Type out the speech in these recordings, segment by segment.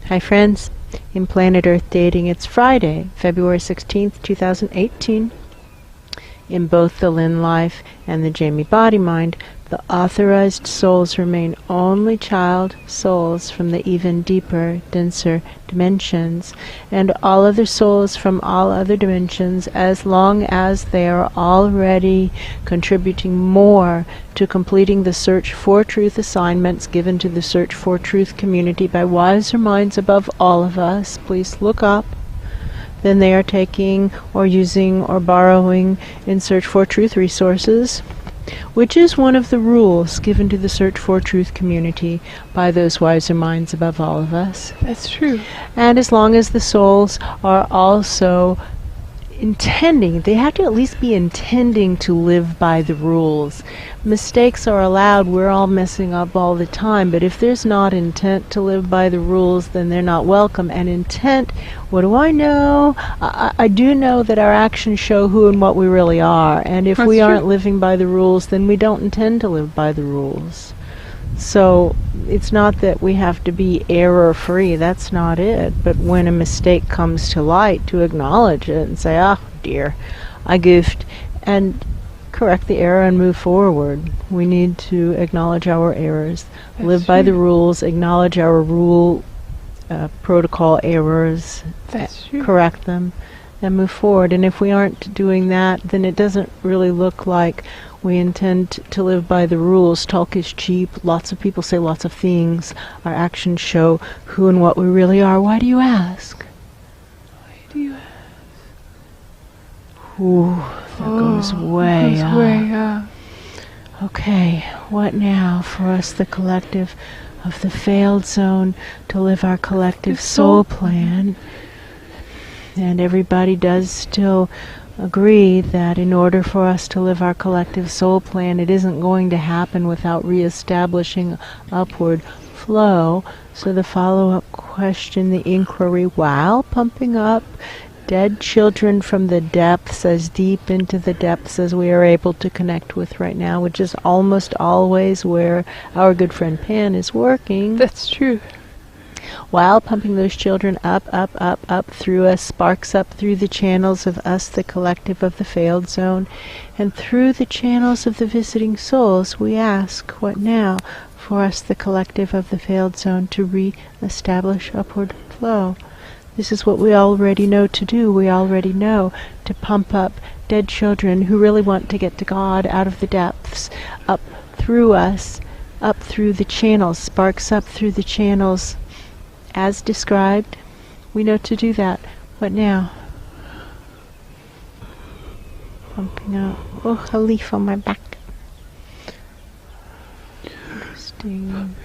Hi friends, in Planet Earth Dating, it's Friday, February 16th, 2018. In both the Lynn Life and the Jamie Body Mind, the authorized souls remain only child souls from the even deeper, denser dimensions, and all other souls from all other dimensions, as long as they are already contributing more to completing the Search for Truth assignments given to the Search for Truth community by wiser minds above all of us. Please look up. Then they are taking or using or borrowing in Search for Truth resources, which is one of the rules given to the Search for Truth community by those wiser minds above all of us. That's true. And as long as the souls are also intending, they have to at least be intending to live by the rules. Mistakes are allowed. We're all messing up all the time, but if there's not intent to live by the rules, then they're not welcome. And intent, what do I know? I do know that our actions show who and what we really are, and if we aren't living by the rules, then we don't intend to live by the rules. So it's not that we have to be error-free, that's not it. But when a mistake comes to light, to acknowledge it and say, oh dear, I goofed, and correct the error and move forward. We need to acknowledge our errors, live by the rules, acknowledge our rule protocol errors, correct them, and move forward. And if we aren't doing that, then it doesn't really look like we intend to live by the rules. Talk is cheap. Lots of people say lots of things. Our actions show who and what we really are. Why do you ask? Why do you ask? Ooh, that goes way up. Way up. Okay, what now for us, the collective of the failed zone, to live our collective soul plan? And everybody does still agree that in order for us to live our collective soul plan, it isn't going to happen without reestablishing upward flow. So the follow-up question, the inquiry, while pumping up dead children from the depths, as deep into the depths as we are able to connect with right now, which is almost always where our good friend Pan is working. That's true. While pumping those children up through us, sparks up through the channels of us, the collective of the failed zone, and through the channels of the visiting souls, we ask, what now for us, the collective of the failed zone, to re-establish upward flow? This is what we already know to do. We already know to pump up dead children who really want to get to God out of the depths, up through us, up through the channels, sparks up through the channels, as described. We know to do that. What now? Pumping up. Oh, a leaf on my back. Interesting.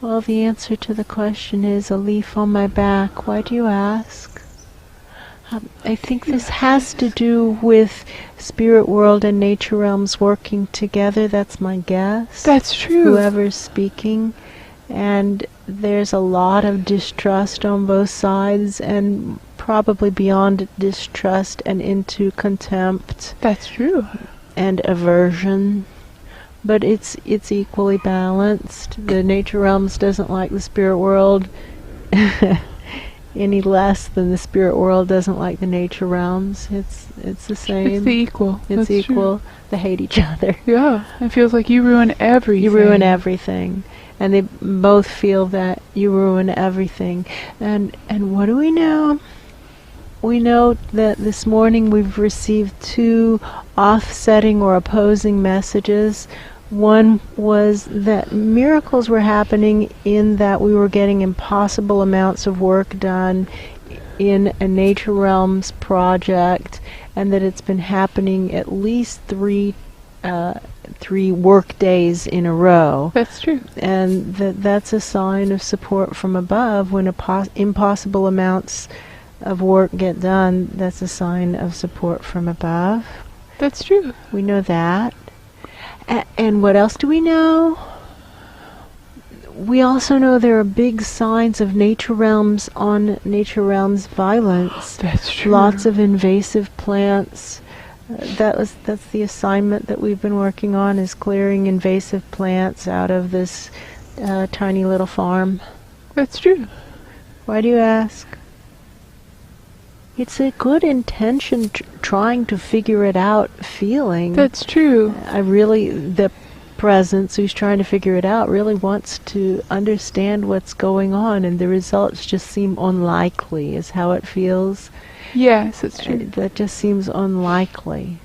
Well, the answer to the question is a leaf on my back. Why do you ask? I think this has to do with spirit world and nature realms working together. That's my guess. That's true. Whoever's speaking. And there's a lot of distrust on both sides, and probably beyond distrust and into contempt. That's true. And aversion. But it's equally balanced. The nature realms doesn't like the spirit world any less than the spirit world doesn't like the nature realms. It's the same. It's the equal. It's That's equal. True. They hate each other. Yeah, it feels like you ruin everything. You ruin everything. And they both feel that you ruin everything. And what do we know? We know that this morning we've received two offsetting or opposing messages. One was that miracles were happening in that we were getting impossible amounts of work done in a nature realms project, and that it's been happening at least three work days in a row. That's true. And that's a sign of support from above. When impossible amounts of work get done, that's a sign of support from above. That's true. We know that. And what else do we know? We also know there are big signs of nature realms on nature realms violence. That's true. Lots of invasive plants. That's the assignment that we've been working on, is clearing invasive plants out of this tiny little farm. That's true. Why do you ask? It's a good intention trying to figure it out feeling. That's true. The presence who's trying to figure it out really wants to understand what's going on, and the results just seem unlikely, is how it feels. Yes, that's true. That just seems unlikely.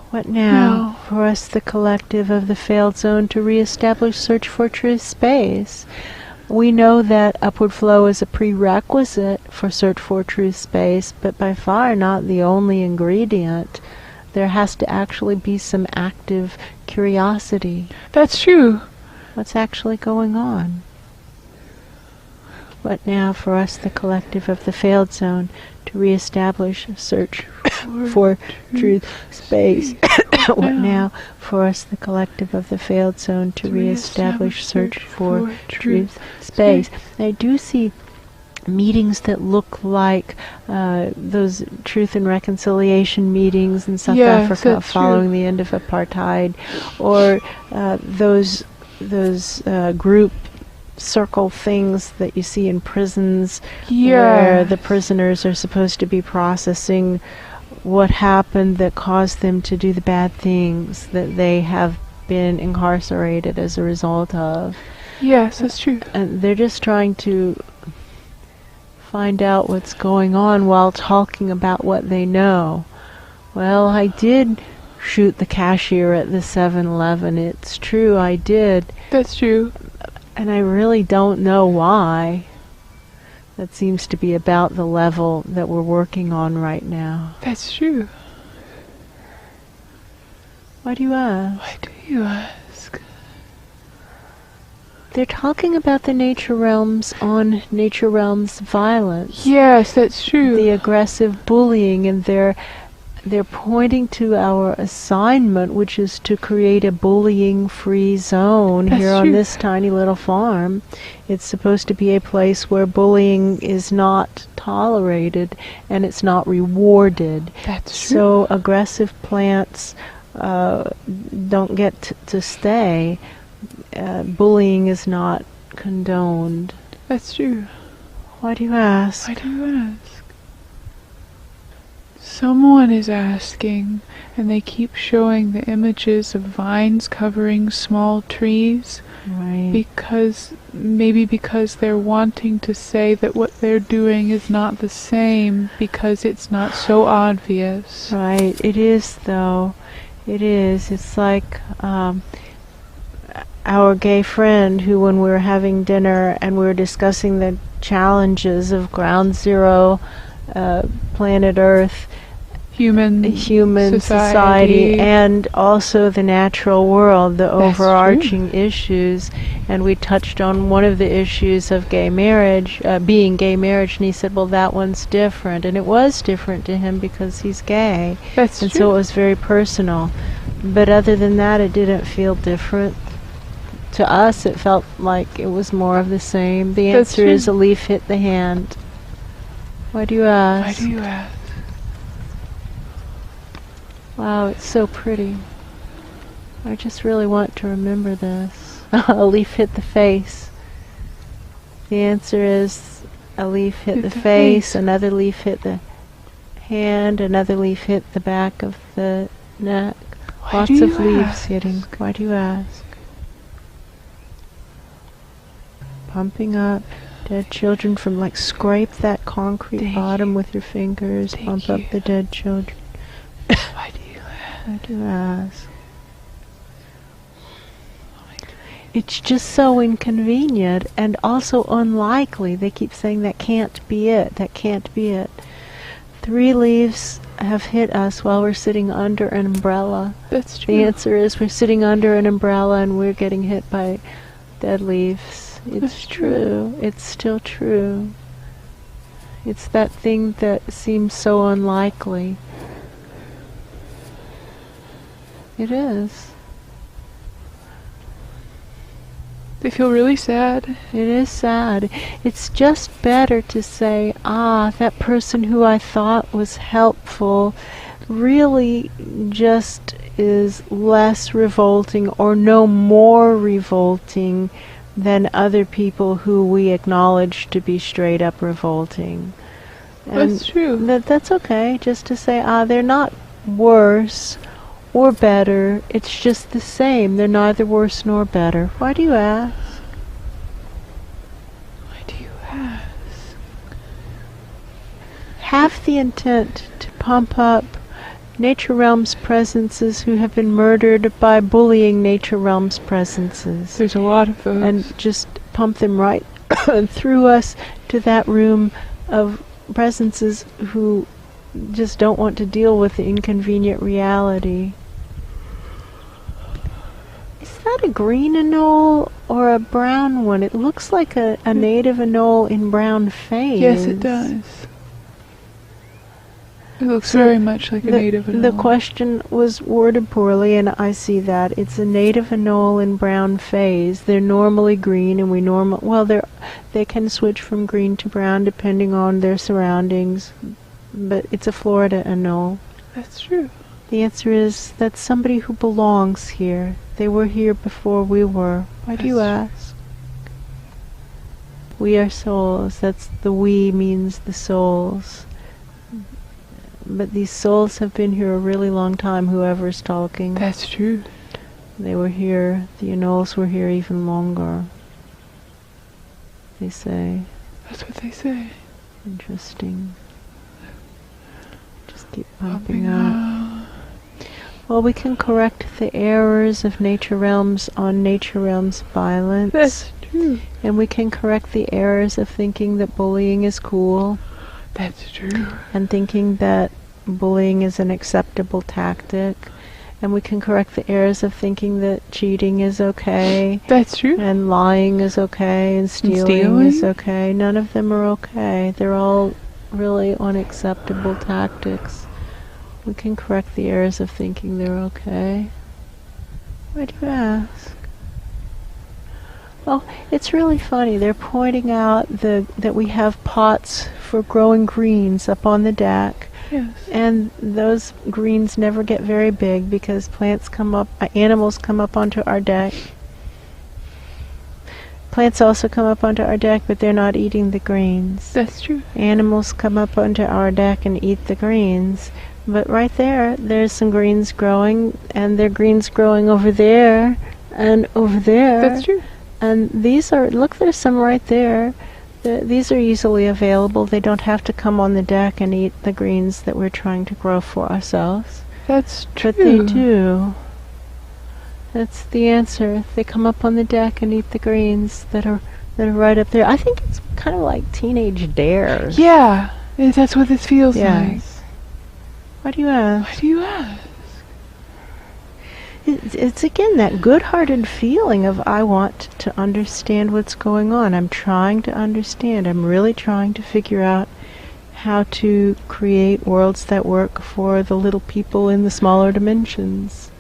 What now? For us, the collective of the failed zone, to reestablish search for truth space. We know that upward flow is a prerequisite for search for truth space, but by far not the only ingredient. There has to actually be some active curiosity. That's true. What's actually going on? What now for us, the collective of the failed zone, to reestablish search for truth space? What now for us, the collective of the failed zone, to reestablish search for truth space? I do see meetings that look like those truth and reconciliation meetings in South Africa following the end of apartheid, or those group circle things that you see in prisons, where the prisoners are supposed to be processing what happened that caused them to do the bad things that they have been incarcerated as a result of. Yes, that's true. And they're just trying to find out what's going on while talking about what they know. Well, I did shoot the cashier at the 7-Eleven. It's true, I did. That's true. And I really don't know why. That seems to be about the level that we're working on right now. That's true. Why do you ask? Why do you ask? They're talking about the nature realms on nature realms violence. Yes, that's true. The aggressive bullying, and they're pointing to our assignment, which is to create a bullying-free zone here on this tiny little farm. It's supposed to be a place where bullying is not tolerated and it's not rewarded. That's true. So aggressive plants don't get to stay. Bullying is not condoned. That's true. Why do you ask? Why do you ask? Someone is asking, and they keep showing the images of vines covering small trees. Right. Because they're wanting to say that what they're doing is not the same, because it's not so obvious. Right. It is, though. It is. It's like our gay friend who, when we were having dinner and we were discussing the challenges of ground zero, planet Earth, human society, and also the natural world, the overarching issues, and we touched on one of the issues of gay marriage, being gay marriage, and he said, well, that one's different, and it was different to him because he's gay. That's and true. So it was very personal. But other than that, it didn't feel different. To us, it felt like it was more of the same. The answer is a leaf hit the hand. Why do you ask? Why do you ask? Wow, it's so pretty. I just really want to remember this. A leaf hit the face. The answer is a leaf hit the face, another leaf hit the hand, another leaf hit the back of the neck. Lots of leaves hitting. Why do you ask? Pumping up dead children from, like, scrape that concrete bottom with your fingers. Pump up the dead children. Why do you ask? Why do you ask? It's just so inconvenient and also unlikely. They keep saying that can't be it. That can't be it. 3 leaves have hit us while we're sitting under an umbrella. That's true. The answer is we're sitting under an umbrella and we're getting hit by dead leaves. It's true. It's still true. It's that thing that seems so unlikely. It is. They feel really sad. It is sad. It's just better to say, that person who I thought was helpful really just is less revolting or no more revolting than other people who we acknowledge to be straight up revolting. And That's true. That's okay, just to say, they're not worse or better, it's just the same. They're neither worse nor better. Why do you ask? Why do you ask? Have the intent to pump up Nature Realms presences who have been murdered by bullying Nature Realms presences. There's a lot of those. And just pump them right through us to that room of presences who just don't want to deal with the inconvenient reality. Is that a green anole or a brown one? It looks like a native anole in brown phase. Yes, it does. It looks very much like a native anole. The question was worded poorly, and I see that. It's a native anole in brown phase. They're normally green, and they can switch from green to brown depending on their surroundings, but it's a Florida anole. That's true. The answer is that's somebody who belongs here. They were here before we were. Why do you ask? We are souls. That's the we means the souls. But these souls have been here a really long time, whoever's talking. That's true. They were here, the anoles were here even longer. They say. That's what they say. Interesting. Just keep pumping up. Well, we can correct the errors of Nature Realms on Nature Realms violence. That's true. And we can correct the errors of thinking that bullying is cool. That's true. And thinking that bullying is an acceptable tactic. And we can correct the errors of thinking that cheating is okay. That's true. And lying is okay, and stealing is okay. None of them are okay. They're all really unacceptable tactics. We can correct the errors of thinking they're okay. Why do you ask? Well, it's really funny. They're pointing out that we have pots for growing greens up on the deck. Yes. And those greens never get very big because animals come up onto our deck. Plants also come up onto our deck, but they're not eating the greens. That's true. Animals come up onto our deck and eat the greens. But right there's some greens growing, and there are greens growing over there and over there. That's true. And these are, look, there's some right there. These are easily available. They don't have to come on the deck and eat the greens that we're trying to grow for ourselves. That's true. But they do. That's the answer. They come up on the deck and eat the greens that are right up there. I think it's kind of like teenage dares. Yeah, that's what this feels like. Why do you ask? Why do you ask? It's again that good-hearted feeling of I want to understand what's going on. I'm trying to understand. I'm really trying to figure out how to create worlds that work for the little people in the smaller dimensions.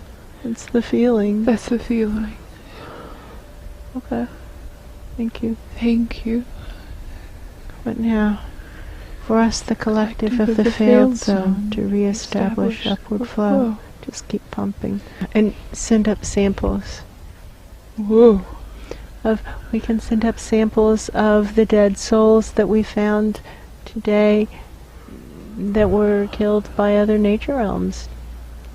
That's the feeling. That's the feeling. Okay. Thank you. Thank you. But now, for us, the collective of the failed zone, to re-establish upward flow. Just keep pumping and send up samples. Whoa. We can send up samples of the dead souls that we found today that were killed by other Nature Realms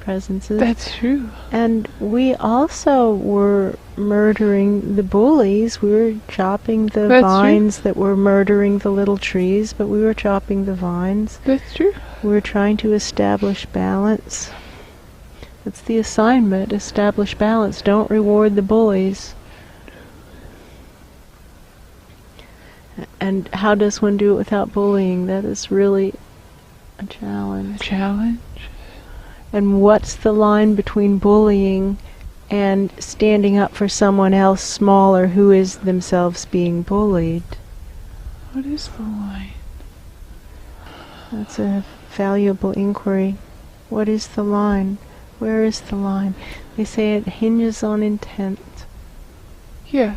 presences. That's true. And we also were murdering the bullies. We were chopping the vines that were murdering the little trees, but we were chopping the vines. That's true. We were trying to establish balance. That's the assignment. Establish balance. Don't reward the bullies. And how does one do it without bullying? That is really a challenge. A challenge? And what's the line between bullying and standing up for someone else smaller who is themselves being bullied? What is the line? That's a valuable inquiry. What is the line? Where is the line? They say it hinges on intent. Yes.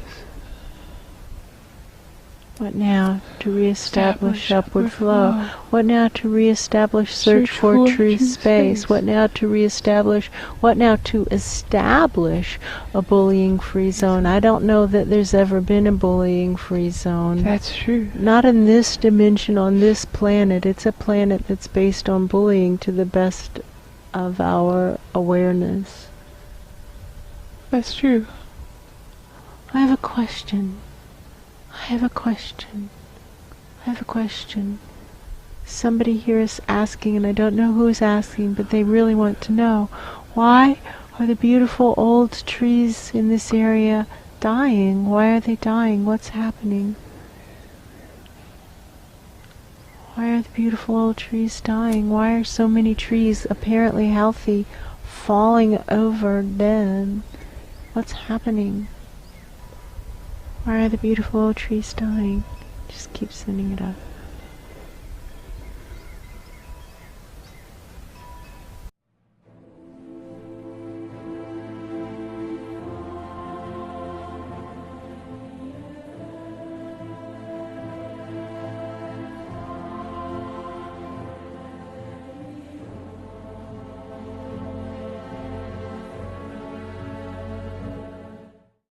What now to reestablish upward flow? flow. What now to reestablish search for true space? What now to reestablish? What now to establish a bullying-free zone? I don't know that there's ever been a bullying-free zone. That's true. Not in this dimension, on this planet. It's a planet that's based on bullying to the best of our awareness. That's true. I have a question. I have a question. I have a question. Somebody here is asking, and I don't know who is asking, but they really want to know. Why are the beautiful old trees in this area dying? Why are they dying? What's happening? Why are the beautiful old trees dying? Why are so many trees, apparently healthy, falling over dead? What's happening? Why are the beautiful old trees dying? Just keep sending it up.